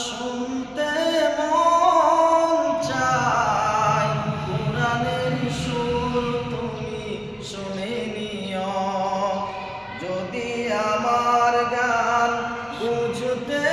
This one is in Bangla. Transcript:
শুনতে মন চায়, কোরআনের সুর তুমি শুনে নিও। যদি আমার গান বুঝতে